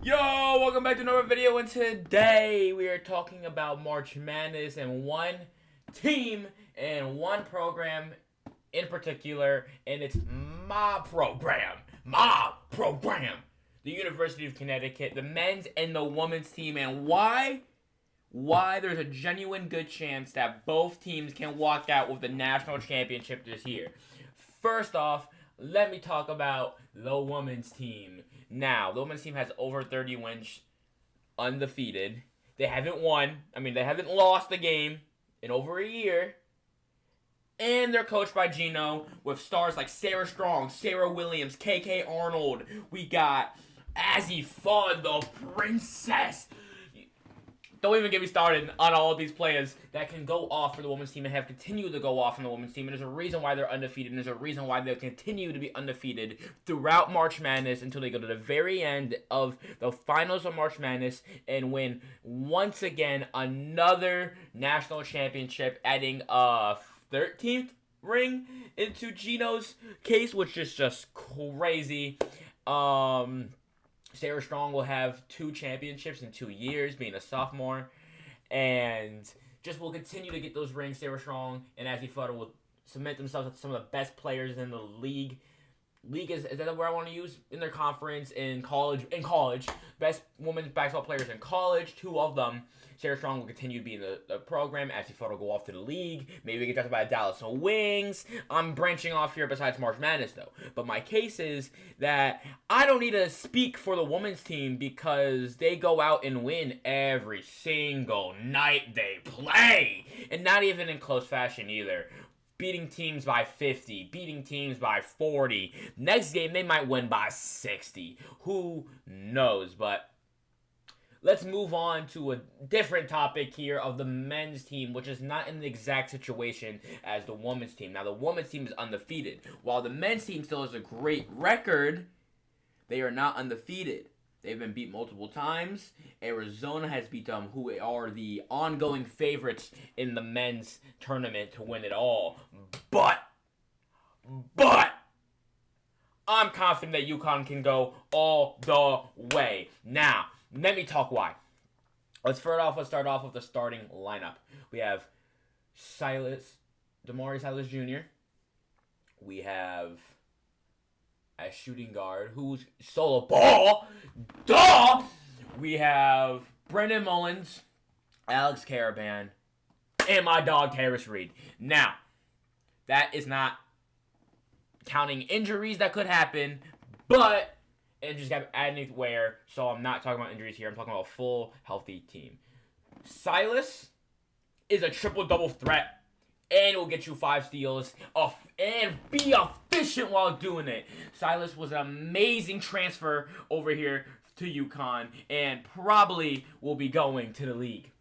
Yo, welcome back to another video, and today we are talking about March Madness and one team and one program in particular, and it's my program, the University of Connecticut, the men's and the women's team, and why there's a genuine good chance that both teams can walk out with the national championship this year. First off, let me talk about the women's team. Now, the women's team has over 30 wins, undefeated. They haven't they haven't lost a game in over a year. And they're coached by Gino with stars like Sarah Strong, Sarah Williams, KK Arnold. We got Azzy Fudd, the princess. Don't even get me started on all of these players that can go off for the women's team and have continued to go off in the women's team. And there's a reason why they're undefeated, and there's a reason why they'll continue to be undefeated throughout March Madness until they go to the very end of the finals of March Madness and win once again another national championship, adding a 13th ring into Gino's case, which is just crazy. Sarah Strong will have 2 championships in 2 years, being a sophomore, and just will continue to get those rings. Sarah Strong and Azzy Fudd will cement themselves as some of the best players in the league. Is that the word I want to use? In their conference, in college. Best women's basketball players in college, 2 of them. Sarah Strong will continue to be in the program. Azzy Fudd will go off to the league. Maybe we get drafted by the Dallas Wings. I'm branching off here besides March Madness, though. But my case is that I don't need to speak for the women's team because they go out and win every single night they play. And not even in close fashion either. Beating teams by 50, beating teams by 40. Next game, they might win by 60. Who knows? But let's move on to a different topic here of the men's team, which is not in the exact situation as the women's team. Now, the women's team is undefeated. While the men's team still has a great record, they are not undefeated. They've been beat multiple times. Arizona has beat them, who are the ongoing favorites in the men's tournament to win it all. But, I'm confident that UConn can go all the way. Now, let me talk why. Let's start off with the starting lineup. We have Damari Silas Jr. We have as shooting guard, who's solo ball. Duh! We have Brendan Mullins, Alex Caravan, and my dog Harris Reed. Now, that is not counting injuries that could happen, but it just got added where, so I'm not talking about injuries here. I'm talking about a full, healthy team. Silas is a triple-double threat, and will get you 5 steals, and be efficient while doing it. Silas was an amazing transfer over here to UConn, and probably will be going to the league.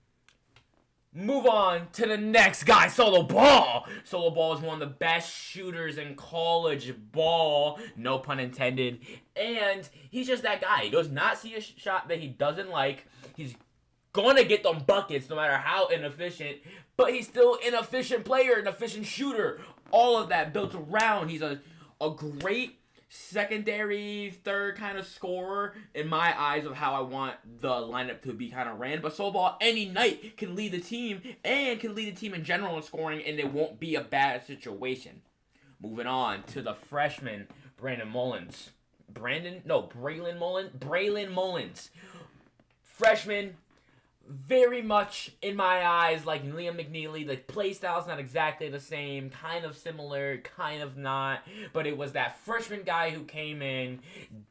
Move on to the next guy, Solo Ball. Solo Ball is one of the best shooters in college ball, no pun intended, and he's just that guy. He does not see a shot that he doesn't like. He's gonna get them buckets no matter how inefficient, but he's still an efficient player, an efficient shooter. All of that built around. He's a great secondary, third kind of scorer in my eyes of how I want the lineup to be kind of ran. But Solo Ball any night can lead the team and can lead the team in general in scoring, and it won't be a bad situation. Moving on to the freshman, Braylon Mullins. Freshman, very much in my eyes like Liam McNeely. The play style's not exactly the same, kind of similar, kind of not, but it was that freshman guy who came in,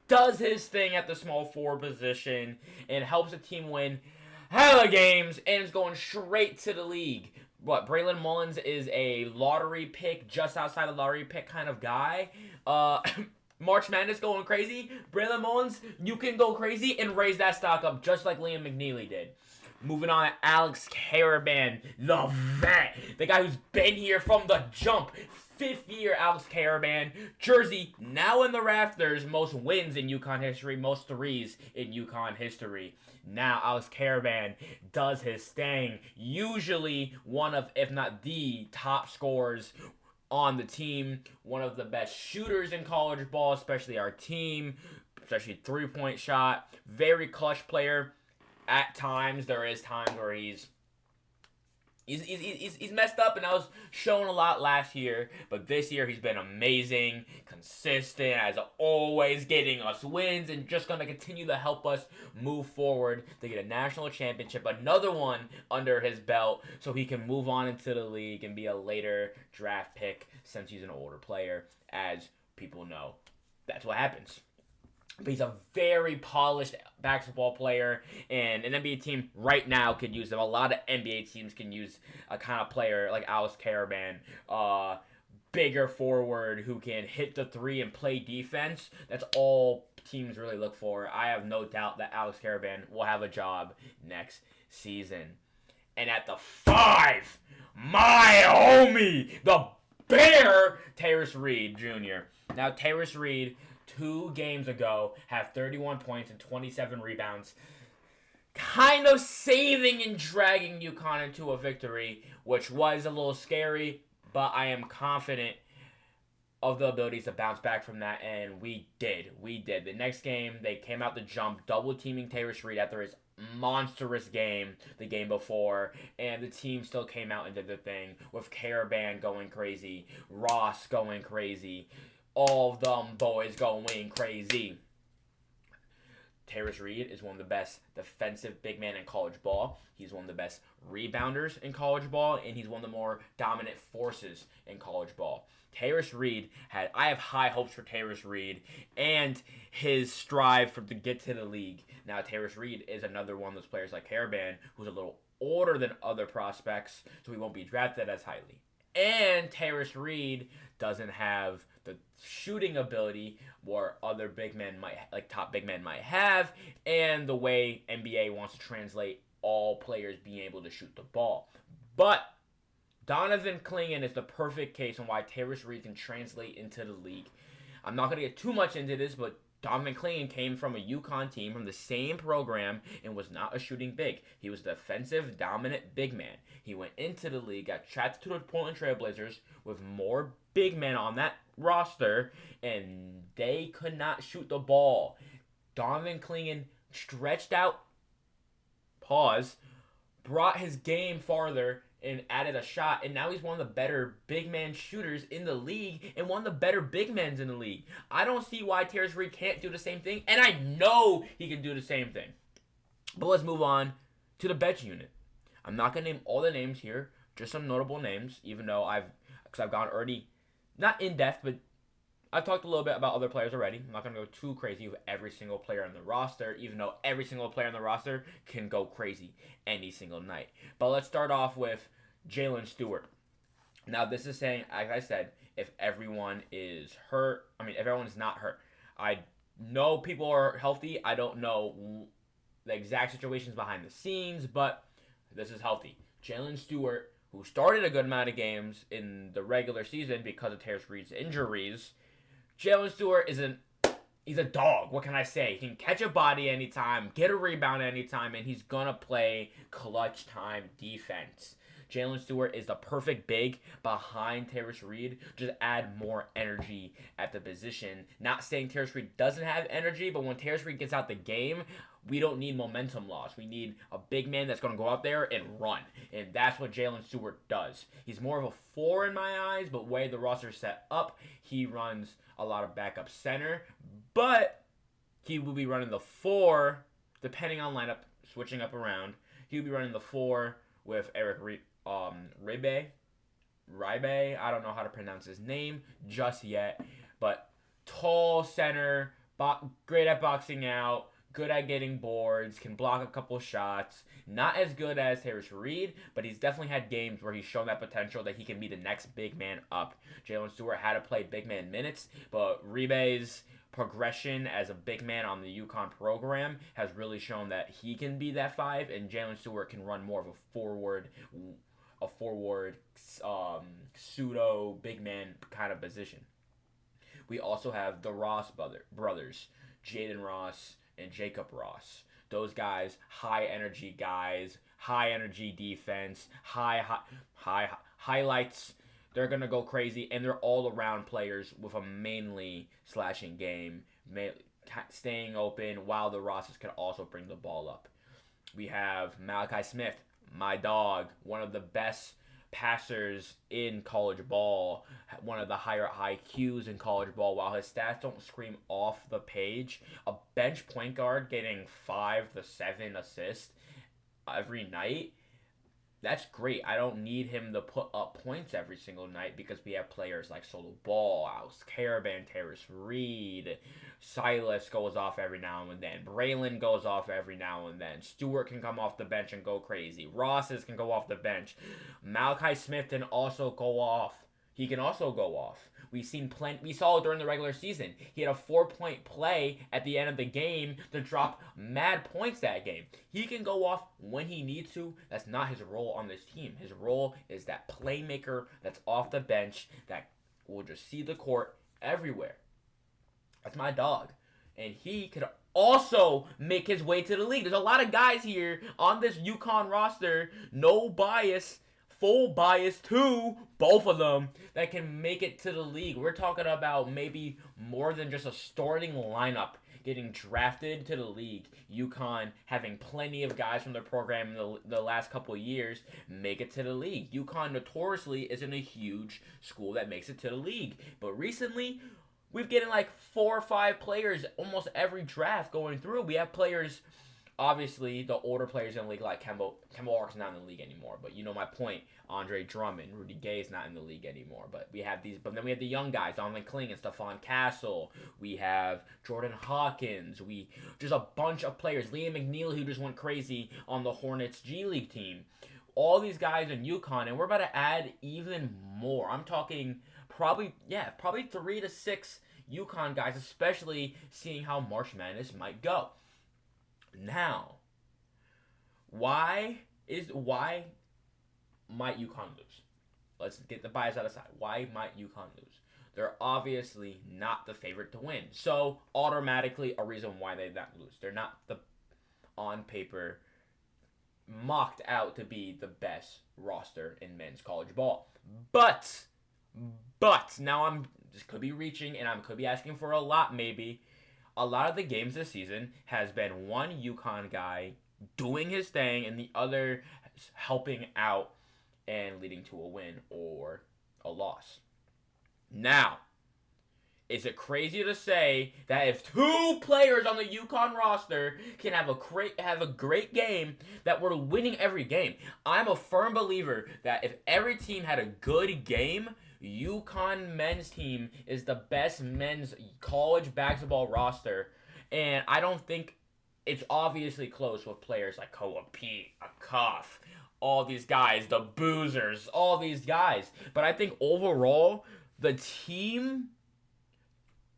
does his thing at the small forward position, and helps the team win hella games, and is going straight to the league. But Braylon Mullins is a lottery pick, just outside a lottery pick kind of guy. March Madness going crazy. Braylon Mullins, you can go crazy and raise that stock up just like Liam McNeely did. Moving on to Alex Caravan, the vet. The guy who's been here from the jump. 5th year Alex Caravan. Jersey, now in the rafters. Most wins in UConn history. Most threes in UConn history. Now Alex Caravan does his thing. Usually one of, if not the top scorers on the team. One of the best shooters in college ball, especially our team. especially three-point shot. Very clutch player. At times, there is times where he's messed up, and that was shown a lot last year. But this year, he's been amazing, consistent, as always, getting us wins, and just going to continue to help us move forward to get a national championship, another one under his belt, so he can move on into the league and be a later draft pick since he's an older player, as people know. That's what happens. But he's a very polished basketball player, and an NBA team right now could use him. A lot of NBA teams can use a kind of player like Alex Caravan, bigger forward who can hit the three and play defense. That's all teams really look for. I have no doubt that Alex Caravan will have a job next season. And at the 5, my homie, the Bear, Tarris Reed Jr. Now, Tarris Reed, 2 games ago, had 31 points and 27 rebounds, kind of saving and dragging UConn into a victory, which was a little scary, but I am confident of the abilities to bounce back from that, and we did. The next game, they came out the jump, double-teaming Tarris Reed after his monstrous game the game before, and the team still came out and did their thing, with Caravan going crazy, Ross going crazy, all of them boys going crazy. Tarris Reed is one of the best defensive big men in college ball. He's one of the best rebounders in college ball, and he's one of the more dominant forces in college ball. Tarris Reed I have high hopes for Tarris Reed and his strive to get to the league. Now, Tarris Reed is another one of those players like Caravan, who's a little older than other prospects, so he won't be drafted as highly. And Tarris Reed doesn't have the shooting ability where other big men top big men might have, and the way NBA wants to translate all players being able to shoot the ball. But Donovan Clingan is the perfect case on why Tarris Reed can translate into the league. I'm not going to get too much into this, but Donovan Clingan came from a UConn team from the same program and was not a shooting big. He was a defensive, dominant big man. He went into the league, got drafted to the Portland Trailblazers with more big men on that roster, and they could not shoot the ball. Donovan Clingan stretched out, brought his game farther, and added a shot, and now he's one of the better big man shooters in the league and one of the better big men in the league. I don't see why Tarris Reed can't do the same thing, and I know he can do the same thing. But let's move on to the bench unit. I'm not going to name all the names here, just some notable names, even though I've gone already, not in depth, but I've talked a little bit about other players already. I'm not going to go too crazy with every single player on the roster, even though every single player on the roster can go crazy any single night. But let's start off with Jalen Stewart. Now, this is saying, like I said, if everyone is hurt, if everyone is not hurt. I know people are healthy. I don't know the exact situations behind the scenes, but this is healthy. Jalen Stewart, who started a good amount of games in the regular season because of Tarris Reed's injuries, Jalen Stewart he's a dog. What can I say? He can catch a body anytime, get a rebound anytime, and he's going to play clutch time defense. Jalen Stewart is the perfect big behind Tarris Reed. Just add more energy at the position. Not saying Tarris Reed doesn't have energy, but when Tarris Reed gets out the game, we don't need momentum loss. We need a big man that's going to go out there and run. And that's what Jalen Stewart does. He's more of a 4 in my eyes, but way the roster's set up, he runs a lot of backup center. But he will be running the 4, depending on lineup, switching up around. He'll be running the 4 with Eric Ribe. I don't know how to pronounce his name just yet. But tall center, great at boxing out, good at getting boards, can block a couple shots. Not as good as Tarris Reed, but he's definitely had games where he's shown that potential that he can be the next big man up. Jalen Stewart had to play big man minutes, but Ribe's progression as a big man on the UConn program has really shown that he can be that 5, and Jalen Stewart can run more of a forward pseudo big man kind of position. We also have the Ross brothers, Jaden Ross and Jacob Ross. Those guys, high energy defense, highlights. They're going to go crazy, and they're all-around players with a mainly slashing game. staying open while the rosters can also bring the ball up. We have Malachi Smith, my dog, one of the best passers in college ball, one of the higher IQs in college ball. While his stats don't scream off the page, a bench point guard getting 5 to 7 assists every night, that's great. I don't need him to put up points every single night because we have players like Solo Ball, Alex Caravan, Terrace Reed, Silas goes off every now and then, Braylon goes off every now and then, Stewart can come off the bench and go crazy, Rosses can go off the bench, Malachi Smith can also go off. He can also go off. We saw it during the regular season. He had a 4-point play at the end of the game to drop mad points that game. He can go off when he needs to. That's not his role on this team. His role is that playmaker that's off the bench that will just see the court everywhere. That's my dog. And he could also make his way to the league. There's a lot of guys here on this UConn roster, no bias, full bias to both of them, that can make it to the league. We're talking about maybe more than just a starting lineup getting drafted to the league. UConn having plenty of guys from their program in the last couple of years make it to the league. UConn notoriously isn't a huge school that makes it to the league. But recently, we've getting like 4 or 5 players almost every draft going through. We have players, obviously, the older players in the league, like Kemba Walker's not in the league anymore, but you know my point. Andre Drummond, Rudy Gay is not in the league anymore, but then we have the young guys, Donovan Kling and Stephon Castle. We have Jordan Hawkins. Just a bunch of players. Liam McNeil, who just went crazy on the Hornets G League team. All these guys in UConn, and we're about to add even more. I'm talking probably 3 to 6 UConn guys, especially seeing how March Madness might go. Now, why might UConn lose? Let's get the bias out of the side. Why might UConn lose? They're obviously not the favorite to win. So, automatically, a reason why they not lose. They're not on paper, mocked out to be the best roster in men's college ball. But, now this could be reaching, and I could be asking for a lot, maybe. A lot of the games this season has been one UConn guy doing his thing and the other helping out and leading to a win or a loss. Now, is it crazy to say that if 2 players on the UConn roster can have a great game, that we're winning every game? I'm a firm believer that if every team had a good game, UConn men's team is the best men's college basketball roster, and I don't think it's obviously close with players like Koa Pete, Cuff, all these guys, the Boozers, all these guys. But I think overall, the team,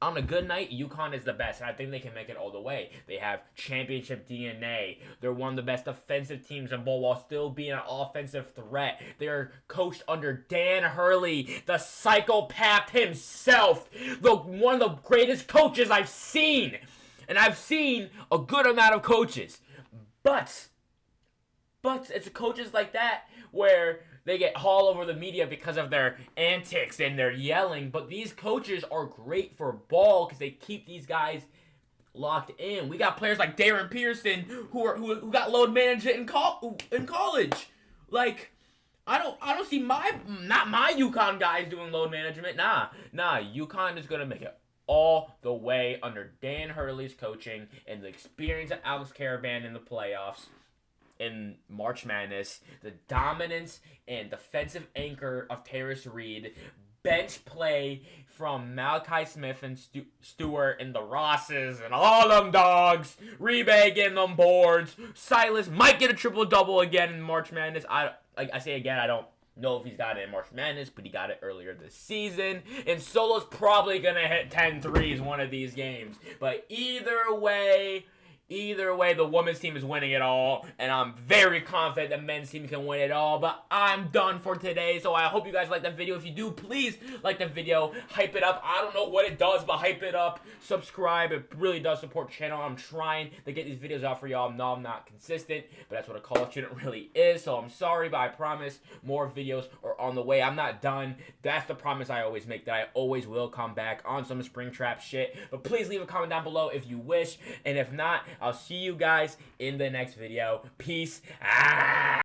on a good night, UConn is the best, and I think they can make it all the way. They have championship DNA. They're one of the best defensive teams in ball while still being an offensive threat. They're coached under Dan Hurley, the psychopath himself, one of the greatest coaches I've seen. And I've seen a good amount of coaches. But it's coaches like that where they get all over the media because of their antics and their yelling. But these coaches are great for ball because they keep these guys locked in. We got players like Darren Pearson who got load management in college. Like, I don't see not my UConn guys doing load management. Nah, UConn is gonna make it all the way under Dan Hurley's coaching and the experience of Alex Caravan in the playoffs. In March Madness, the dominance and defensive anchor of Terrace Reed, bench play from Malachi Smith and Stewart and the Rosses and all them dogs, Rebay getting them boards, Silas might get a triple-double again in March Madness. I say again, I don't know if he's got it in March Madness, but he got it earlier this season, and Solo's probably going to hit 10 threes one of these games. But either way, Either way, the women's team is winning it all, and I'm very confident the men's team can win it all, but I'm done for today, so I hope you guys like the video. If you do, please like the video, hype it up. I don't know what it does, but hype it up, subscribe. It really does support the channel. I'm trying to get these videos out for y'all. No, I'm not consistent, but that's what a college student really is, so I'm sorry, but I promise more videos are on the way. I'm not done. That's the promise I always make, that I always will come back on some Springtrap shit, but please leave a comment down below if you wish, and if not, I'll see you guys in the next video. Peace out.